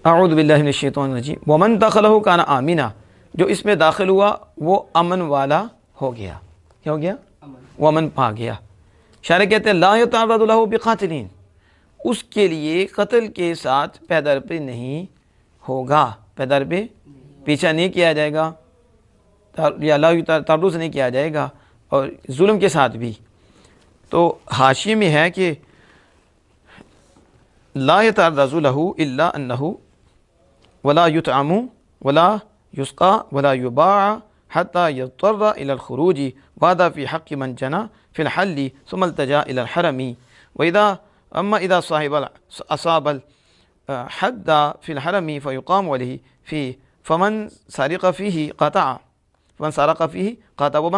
اعوذ باللہ من الشیطان الرجیم ومن دخلہ کان آمنا، جو اس میں داخل ہوا وہ امن والا ہو گیا. کیا ہو گیا؟ ومن پا گیا. شارح کہتے ہیں لا یتعرض لہ بقاتلین، اس کے لیے قتل کے ساتھ پیدر پہ نہیں ہوگا، پیدر پہ پیچھا نہیں کیا جائے گا، یا لا تعرض نہیں کیا جائے گا، اور ظلم کے ساتھ بھی. تو حاشیے میں ہے کہ لا یتعرض لہ الا انہ ولا یطعم ولا یسقى ولا یباع حتى یضطر الى الخروج وهذا في حق من جنى في الحل ثم التجا الى الحرم. اما اذا اصاب الحد في الحرم فيقام عليه فيه فمن سرق فيه قطع ومن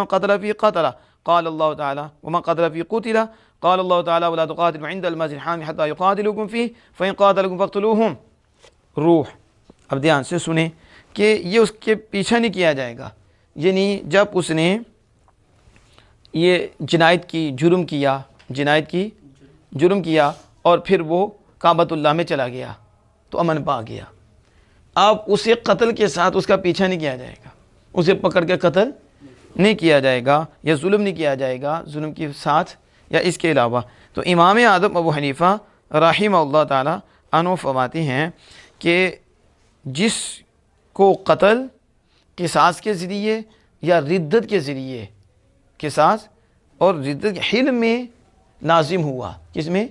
قتل فيه قتل. قال الله تعالى ومن قتل فيه قتل. قال الله تعالى ولا تقاتلوا عند المسجد الحرام حتى يقاتلوكم فيه فإن قاتلوكم فاقتلوهم. روح اب دھیان سے سنیں کہ یہ اس کے پیچھا نہیں کیا جائے گا، یعنی جب اس نے یہ جنایت کی، جرم کیا اور پھر وہ کعبۃ اللہ میں چلا گیا تو امن پا گیا. اب اسے قتل کے ساتھ اس کا پیچھا نہیں کیا جائے گا، اسے پکڑ کے قتل نہیں کیا جائے گا یا ظلم نہیں کیا جائے گا ظلم کے ساتھ یا اس کے علاوہ. تو امام اعظم ابو حنیفہ رحمہ اللہ تعالی عنہ فرماتے ہیں کہ جس کو قتل قصاص کے ذریعے یا ردت کے ذریعے، قصاص اور ردت حلم میں نازم ہوا، کس میں؟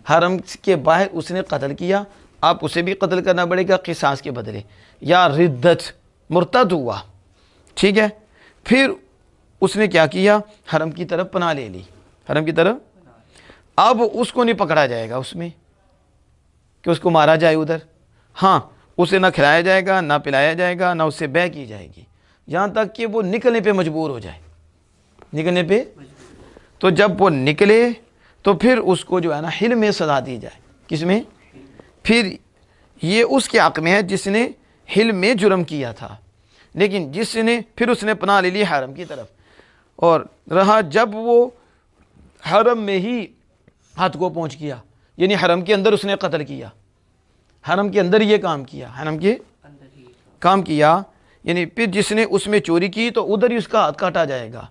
حرم کے باہر اس نے قتل کیا، آپ اسے بھی قتل کرنا پڑے گا قصاص کے بدلے، یا ردت مرتد ہوا، ٹھیک ہے، پھر اس نے کیا کیا؟ حرم کی طرف پناہ لے لی، حرم کی طرف. اب اس کو نہیں پکڑا جائے گا اس میں کہ اس کو مارا جائے ادھر، ہاں اسے نہ کھلایا جائے گا، نہ پلایا جائے گا، نہ اس سے بیع کی جائے گی، یہاں تک کہ وہ نکلنے پہ مجبور ہو جائے، نکلنے پہ. تو جب وہ نکلے تو پھر اس کو جو ہے نا حلم میں سزا دی جائے. کس میں؟ پھر یہ اس کے حق میں ہے جس نے حلم میں جرم کیا تھا، لیکن جس نے پھر اس نے پناہ لے لی حرم کی طرف اور رہا، جب وہ حرم میں ہی ہاتھ کو پہنچ گیا، یعنی حرم کے اندر اس نے قتل کیا، حرم کے اندر یہ کام کیا، حرم کے کام کیا، یعنی پھر جس نے اس میں چوری کی تو ادھر ہی اس کا ہاتھ کاٹا جائے گا،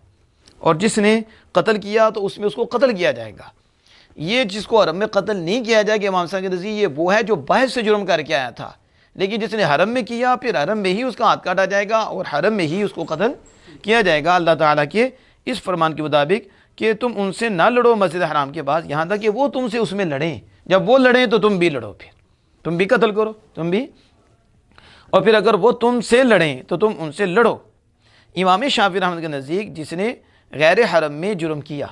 اور جس نے قتل کیا تو اس میں اس کو قتل کیا جائے گا. یہ جس کو حرم میں قتل نہیں کیا جائے گا امام صاحب کے نزدیک یہ وہ ہے جو باہر سے جرم کر کے آیا تھا، لیکن جس نے حرم میں کیا پھر حرم میں ہی اس کا ہاتھ کاٹا جائے گا اور حرم میں ہی اس کو قتل کیا جائے گا اللہ تعالیٰ کے اس فرمان کے مطابق کہ تم ان سے نہ لڑو مسجد حرام کے بعد یہاں تک کہ وہ تم سے اس میں لڑیں، جب وہ لڑیں تو تم بھی لڑو، پھر تم بھی قتل کرو، تم بھی، اور پھر اگر وہ تم سے لڑیں تو تم ان سے لڑو. امام شافعی رحمۃ کے نزدیک جس نے غیر حرم میں جرم کیا،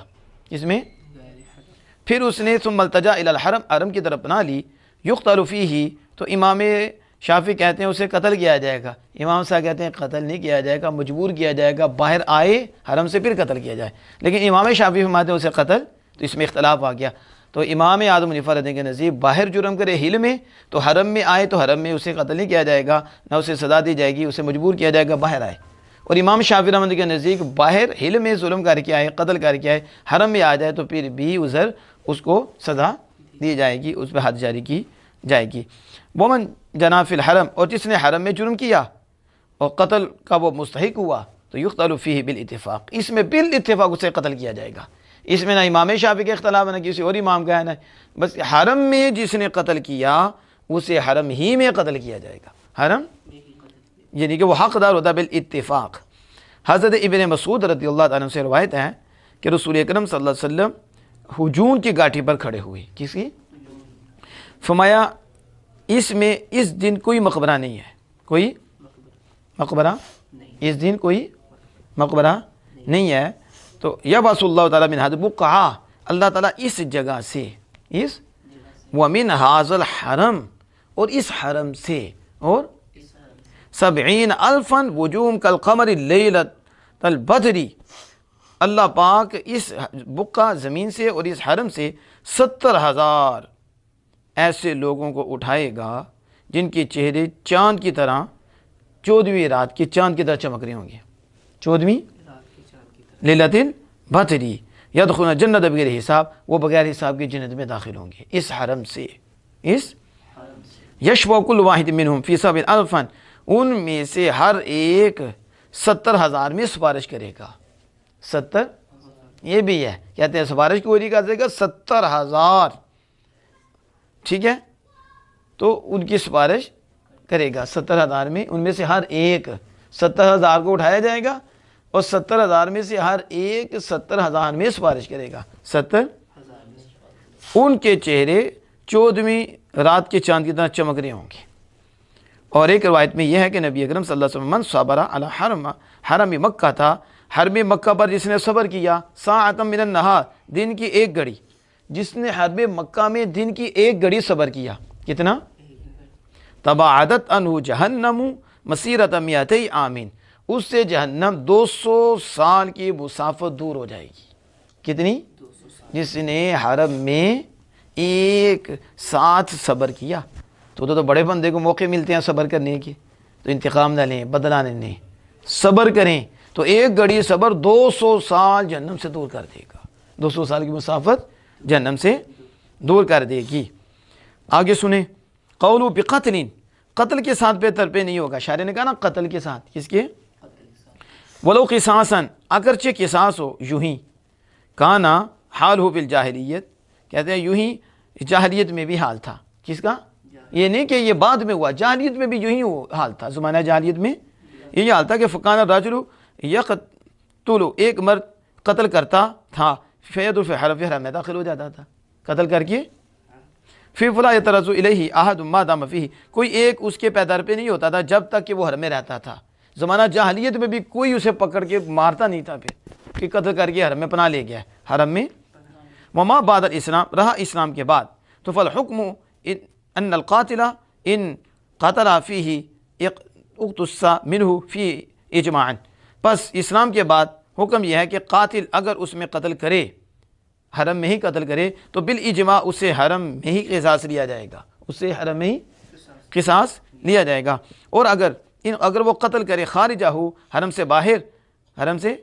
اس میں پھر اس نے ثم التجا الی الحرم، حرم کی طرف پناہ لی، یقتل فیہ، تو امام شافعی کہتے ہیں اسے قتل کیا جائے گا. امام صاحب کہتے ہیں قتل نہیں کیا جائے گا، مجبور کیا جائے گا، باہر آئے حرم سے پھر قتل کیا جائے. لیکن امام شافعی فرماتے ہیں اسے قتل، تو اس میں اختلاف آ گیا. تو امام اعظم حنیفہ رضی کے نزدیک باہر جرم کرے حل میں تو حرم میں آئے تو حرم میں اسے قتل نہیں کیا جائے گا، نہ اسے سزا دی جائے گی، اسے مجبور کیا جائے گا باہر آئے. اور امام شافعی رحمۃ کے نزدیک باہر حل میں ظلم کر کے آئے، قتل کر کے آئے، حرم میں آ جائے تو پھر بھی ادھر اس کو سزا دی جائے گی، اس پہ حد جاری کی جائے گی. ومن جنا فی الحرم، اور جس نے حرم میں جرم کیا اور قتل کا وہ مستحق ہوا تو یقتل فیہ بالاتفاق، اس میں بالاتفاق اسے قتل کیا جائے گا. اس میں نہ امام شافعی کے اختلاف ہے نہ کسی اور امام کا ہے، نہ بس حرم میں جس نے قتل کیا اسے حرم ہی میں قتل کیا جائے گا، حرم یعنی کہ وہ حقدار ہوتا ہے بالاتفاق. حضرت ابن مسعود رضی اللہ عنہ سے روایت ہے کہ رسول اکرم صلی اللہ علیہ وسلم ہجون کی گاٹھی پر کھڑے ہوئے، کس کی؟ فرمایا اس میں اس دن کوئی مقبرہ نہیں ہے، کوئی مقبرہ، اس دن کوئی مقبرہ نہیں ہے. تو یبعث اللہ تعالیٰ من ہذا البقعہ، اللہ تعالیٰ اس جگہ سے، اس ومن ھذا الحرم، اور اس حرم سے، اور 70,000 وجوہ کالقمر لیلۃ البدر، اللہ پاک اس بقعہ زمین سے اور اس حرم سے 70,000 ایسے لوگوں کو اٹھائے گا جن کے چہرے چاند کی طرح 14ویں رات کے چاند کی طرح چمک رہے ہوں گے، 14ویں لیلۃ البدر، یدخلون جنت بغیر حساب، وہ بغیر حساب کی جنت میں داخل ہوں گے اس حرم سے، اس یشفع کل واحد منہم فی 70,000، ان میں سے ہر ایک 70,000 میں سفارش کرے گا۔ 70 یہ بھی ہے، کہتے ہیں سفارش کوئی نہیں کر سکے گا، 70,000 ٹھیک ہے، تو ان کی سفارش کرے گا 70,000 میں، ان میں سے ہر ایک 70,000 کو اٹھایا جائے گا اور 70,000 میں سے ہر ایک 70,000 میں سفارش کرے گا 70، ان کے چہرے 14ویں رات کے چاند کی طرح چمک رہے ہوں گے۔ اور ایک روایت میں یہ ہے کہ نبی اکرم صلی اللہ علیہ وسلم من صبر علی حرم مکہ تھا، حرم مکہ پر جس نے صبر کیا، ساعۃ من النہار، دن کی ایک گھڑی، جس نے حرم مکہ میں دن کی ایک گھڑی صبر کیا، کتنا؟ تباعدت عنہ جہنم مسیرۃ 200 عام، اس سے جہنم 200 سال کی مسافت دور ہو جائے گی۔ کتنی؟ جس نے حرم میں ایک ساتھ صبر کیا، تو بڑے بندے کو موقع ملتے ہیں صبر کرنے کے، تو انتقام نہ لیں، بدلہ نہ لیں، صبر کریں، تو ایک گھڑی صبر 200 سال جہنم سے دور کر دے گا، 200 سال کی مسافت جہنم سے دور کر دے گی۔ آگے سنیں، قولو بقتل، قتل کے ساتھ بے طرفے نہیں ہوگا، شاعر نے کہا نا قتل کے ساتھ، کس کے؟ ولو قصاصا، اگرچہ قصاص ہو، یوں ہی، کانا حال ہو بالجاہلیت، کہتے ہیں یوں ہی جاہلیت میں بھی حال تھا، کس کا؟ یہ نہیں کہ یہ بعد میں ہوا، جاہلیت میں بھی یوں ہی حال تھا، زمانہ جاہلیت میں یہی حال تھا کہ فکان الرجل یقتل، ایک مرد قتل کرتا تھا، فیدخل فی حرم میں داخل ہو جاتا تھا، قتل کر کے فی فلا یترز الیہ احد ما دام فیہ، کوئی ایک اس کے پیدار پہ نہیں ہوتا تھا جب تک کہ وہ حرم میں رہتا تھا۔ زمانہ جاہلیت میں بھی کوئی اسے پکڑ کے مارتا نہیں تھا پھر کہ قتل کر کے حرم میں پناہ لے گیا ہے، حرم میں۔ وما بعد الاسلام، رہا اسلام کے بعد، تو فالحکم ان القاتل ان قتل فیہ اقتص منہ فی اجماعا، پس اسلام کے بعد حکم یہ ہے کہ قاتل اگر اس میں قتل کرے، حرم میں ہی قتل کرے، تو بالاجماع اسے حرم میں ہی قصاص لیا جائے گا، اسے حرم میں ہی قصاص لیا جائے گا۔ اور اگر وہ قتل کرے خارجہ ہو، حرم سے باہر، حرم سے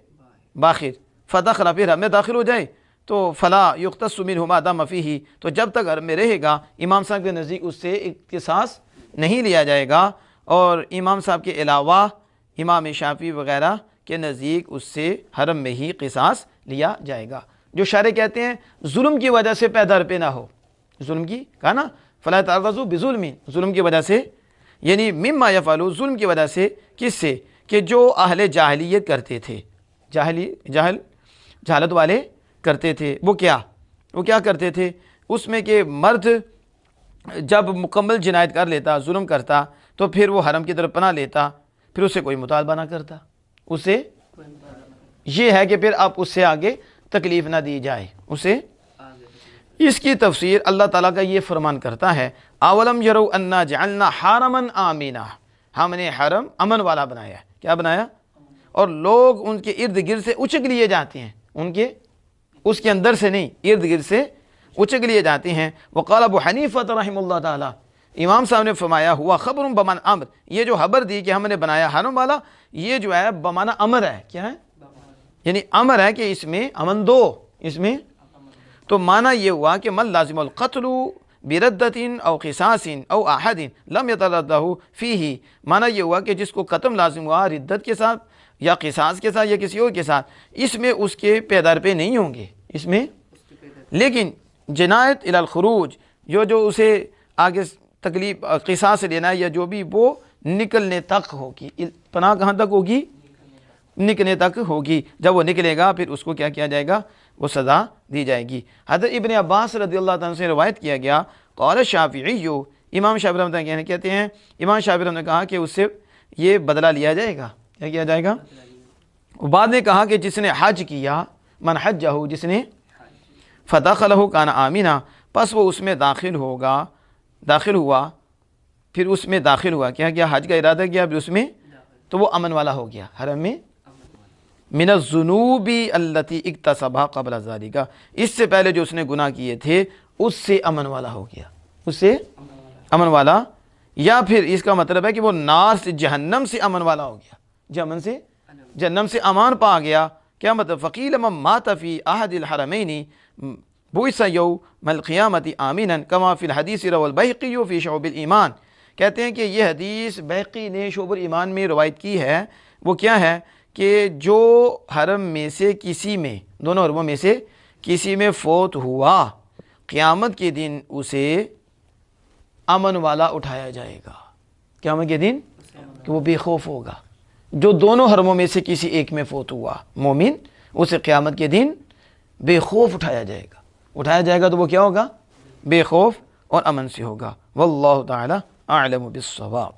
باہر، فدخل، پھر حرم میں داخل ہو جائے، تو فلا یقتص منہ ما دام فیہ، تو جب تک حرم میں رہے گا امام صاحب کے نزدیک اس سے قصاص نہیں لیا جائے گا، اور امام صاحب کے علاوہ امام شافعی وغیرہ کے نزدیک اس سے حرم میں ہی قصاص لیا جائے گا۔ جو شارع کہتے ہیں ظلم کی وجہ سے پیدار پہ نہ ہو، ظلم کی کہا نا فلا تعرضوا بظلم، ظلم کی وجہ سے، یعنی مما یفعلوا، ظلم کی وجہ سے، کس سے؟ کہ جو اہل جاہلیت کرتے تھے، جہالت والے کرتے تھے، وہ کیا کرتے تھے؟ اس میں کہ مرد جب مکمل جنایت کر لیتا، ظلم کرتا، تو پھر وہ حرم کی طرف پناہ لیتا، پھر اسے کوئی مطالبہ نہ کرتا، اسے یہ ہے کہ پھر آپ اس سے آگے تکلیف نہ دی جائے اسے۔ اس کی تفسیر اللہ تعالیٰ کا یہ فرمان کرتا ہے، اولم یرو انا جعلنا حرما آمینا، ہم نے حرم امن والا بنایا ہے، کیا بنایا؟ اور لوگ ان کے ارد گرد سے اچک لیے جاتے ہیں، اس کے اندر سے نہیں، ارد گرد سے اچک لیے جاتے ہیں۔ وقال ابو حنیفہ رحمہ اللہ تعالیٰ، امام صاحب نے فرمایا، ہوا خبر بمعنی امر، یہ جو خبر دی کہ ہم نے بنایا حرم والا، یہ جو ہے بمعنی امر ہے، کیا ہے؟ یعنی امر ہے کہ اس میں امن دو، اس میں تو معنی یہ ہوا کہ من لازم القتل بردت او قصاص او احد لم یتردہ فیہ، معنی یہ ہوا کہ جس کو قتل لازم ہوا ردت کے ساتھ یا قصاص کے ساتھ یا کسی اور کے ساتھ، اس میں اس کے پیدار پہ نہیں ہوں گے اس میں، لیکن جنایت الی الخروج، جو اسے آگے تکلیف قصاص لینا یا جو بھی، وہ نکلنے تک ہوگی، پناہ کہاں تک ہوگی؟ نکلنے تک ہوگی، جب وہ نکلے گا پھر اس کو کیا کیا جائے گا؟ وہ سزا دی جائے گی۔ حضرت ابن عباس رضی اللہ عنہ سے روایت کیا گیا، قال شافعی، امام شافعی رحمۃ اللہ کہتے ہیں، امام شافعی رحمۃ اللہ نے کہا کہ اس سے یہ بدلہ لیا جائے گا، کیا کیا جائے گا؟ بعد نے کہا کہ جس نے حج کیا، من حجہ، جس نے فدخلہ کان آمنا، پس وہ اس میں داخل ہوا، پھر اس میں داخل ہوا، کیا کیا؟ حج کا ارادہ کیا، پھر اس میں، تو وہ امن والا ہو گیا، حرم میں، من الذنوب التي اکتسبها قبل ذلك، اس سے پہلے جو اس نے گناہ کیے تھے اس سے امن والا ہو گیا، اس سے امن والا، یا پھر اس کا مطلب ہے کہ وہ نار سے، جہنم سے امن والا ہو گیا، جہنم سے امان پا گیا۔ کیا مطلب؟ فقیل من مات فی احد الحرمین بعث یوم القیامۃ آمنا کما فی الحدیث روى البیہقی فی شعب الایمان، کہتے ہیں کہ یہ حدیث بیہقی نے شعب الایمان میں روایت کی ہے. وہ کیا ہے کہ جو حرم میں سے کسی میں، دونوں حرموں میں سے کسی میں فوت ہوا، قیامت کے دن اسے امن والا اٹھایا جائے گا. قیامت کے دن کہ وہ بے خوف ہوگا. جو دونوں حرموں میں سے کسی ایک میں فوت ہوا مومن، اسے قیامت کے دن بے خوف اٹھایا جائے گا. اٹھایا جائے گا تو وہ کیا ہوگا؟ بے خوف اور امن سے ہوگا. واللہ تعالی اعلم بالصواب.